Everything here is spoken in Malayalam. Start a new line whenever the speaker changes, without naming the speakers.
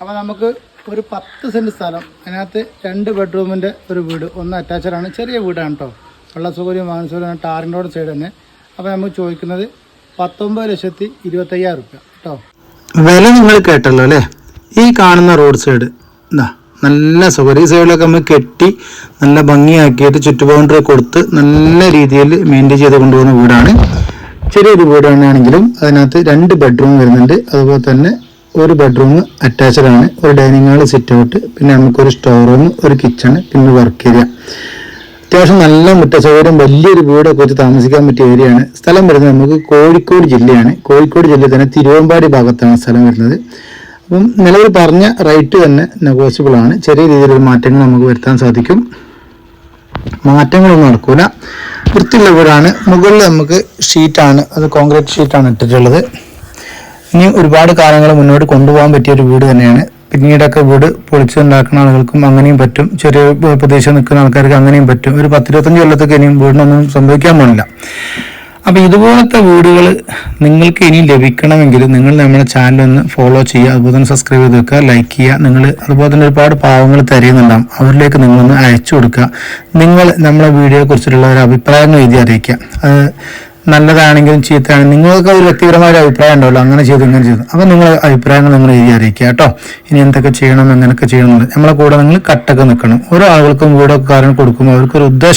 അപ്പോൾ നമുക്ക് ഒരു 10 സെൻറ്റ് സ്ഥലം, അതിനകത്ത് 2 ബെഡ്റൂമിൻ്റെ ഒരു വീട്, ഒന്ന് അറ്റാച്ചഡാണ്, ചെറിയ വീടാണ് കേട്ടോ. വെള്ള സൗകര്യം വാഹന സൗകര്യം ടാറിൻ്റെ റോഡ് സൈഡ് തന്നെ. അപ്പോൾ നമുക്ക് ചോദിക്കുന്നത് 19,25,000 രൂപ കേട്ടോ.
വില നിങ്ങൾ കേട്ടല്ലോ അല്ലേ. ഈ കാണുന്ന റോഡ് സൈഡ് എന്താ നല്ല സൗകര്യം. ഈ സൈഡിലൊക്കെ നമ്മൾ കെട്ടി നല്ല ഭംഗിയാക്കിയിട്ട് ചുറ്റു ബൗണ്ടറി കൊടുത്ത് നല്ല രീതിയിൽ മെയിൻറ്റെയിൻ ചെയ്ത് കൊണ്ടുപോകുന്ന വീടാണ്. ചെറിയൊരു വീടാണെങ്കിലും അതിനകത്ത് 2 ബെഡ്റൂം വരുന്നുണ്ട്. അതുപോലെ തന്നെ ഒരു ബെഡ്റൂം അറ്റാച്ച്ഡ് ആണ്, ഒരു ഡൈനിങ് ഹാൾ, സിറ്റ് ഔട്ട്, പിന്നെ നമുക്കൊരു സ്റ്റോർ റൂം, ഒരു കിച്ചണ്, പിന്നെ വർക്ക് ഏരിയ. അത്യാവശ്യം നല്ല മുറ്റ സൗകര്യം, വലിയൊരു വീടൊക്കെ വെച്ച് താമസിക്കാൻ പറ്റിയ ഏരിയയാണ്. സ്ഥലം വരുന്നത് നമുക്ക് കോഴിക്കോട് ജില്ലയാണ്. കോഴിക്കോട് ജില്ലയിൽ തന്നെ തിരുവമ്പാടി ഭാഗത്താണ് സ്ഥലം വരുന്നത്. അപ്പം നിലവിൽ പറഞ്ഞ റേറ്റ് തന്നെ നെഗോഷ്യബിൾ ആണ്. ചെറിയ രീതിയിലുള്ള മാറ്റങ്ങൾ നമുക്ക് വരുത്താൻ സാധിക്കും. മാറ്റങ്ങളൊന്നും നടക്കൂല. വൃത്തിയുള്ള വീടാണ്. മുകളിൽ നമുക്ക് ഷീറ്റാണ്, അത് കോൺക്രീറ്റ് ഷീറ്റാണ് ഇട്ടിട്ടുള്ളത്. ഇനി ഒരുപാട് കാലങ്ങൾ മുന്നോട്ട് കൊണ്ടുപോകാൻ പറ്റിയ ഒരു വീട് തന്നെയാണ്. പിന്നീടൊക്കെ വീട് പൊളിച്ചുണ്ടാക്കുന്ന ആളുകൾക്കും അങ്ങനെയും പറ്റും, ചെറിയ പ്രദേശം നിൽക്കുന്ന ആൾക്കാർക്ക് അങ്ങനെയും പറ്റും. ഒരു 10-25 കൊല്ലത്തൊക്കെ ഇനിയും വീടിനൊന്നും സംഭവിക്കാൻ പോണില്ല. അപ്പോൾ ഇതുപോലത്തെ വീടുകൾ നിങ്ങൾക്ക് ഇനി ലഭിക്കണമെങ്കിൽ നിങ്ങൾ നമ്മുടെ ചാനലൊന്ന് ഫോളോ ചെയ്യുക, അതുപോലെ തന്നെ സബ്സ്ക്രൈബ് ചെയ്ത് വെക്കുക, ലൈക്ക് ചെയ്യുക. നിങ്ങൾ അതുപോലെ തന്നെ ഒരുപാട് പാവങ്ങൾ തരുന്നുണ്ടാകും, അവരിലേക്ക് നിങ്ങളൊന്ന് അയച്ചു കൊടുക്കുക. നിങ്ങൾ നമ്മളെ വീഡിയോയെ കുറിച്ചിട്ടുള്ള ഒരു അഭിപ്രായങ്ങൾ എഴുതി അറിയിക്കുക. അത് നല്ലതാണെങ്കിലും ചീത്തയാണെങ്കിലും നിങ്ങൾക്ക് ഒരു വ്യക്തിപരമായ ഒരു അഭിപ്രായം ഉണ്ടാവുമല്ലോ, അങ്ങനെ ചെയ്തു ഇങ്ങനെ ചെയ്തു. അപ്പോൾ നിങ്ങൾ അഭിപ്രായങ്ങൾ നിങ്ങൾ എഴുതി അറിയിക്കുക കേട്ടോ. ഇനി എന്തൊക്കെ ചെയ്യണം, എങ്ങനെയൊക്കെ ചെയ്യണം, നമ്മളെ കൂടെ നിങ്ങൾ കട്ടൊക്കെ നിൽക്കണം. ഓരോ ആളുകൾക്കും വീടൊക്കെ കാരണം കൊടുക്കുമ്പോൾ അവർക്കൊരു ഉദ്ദേശം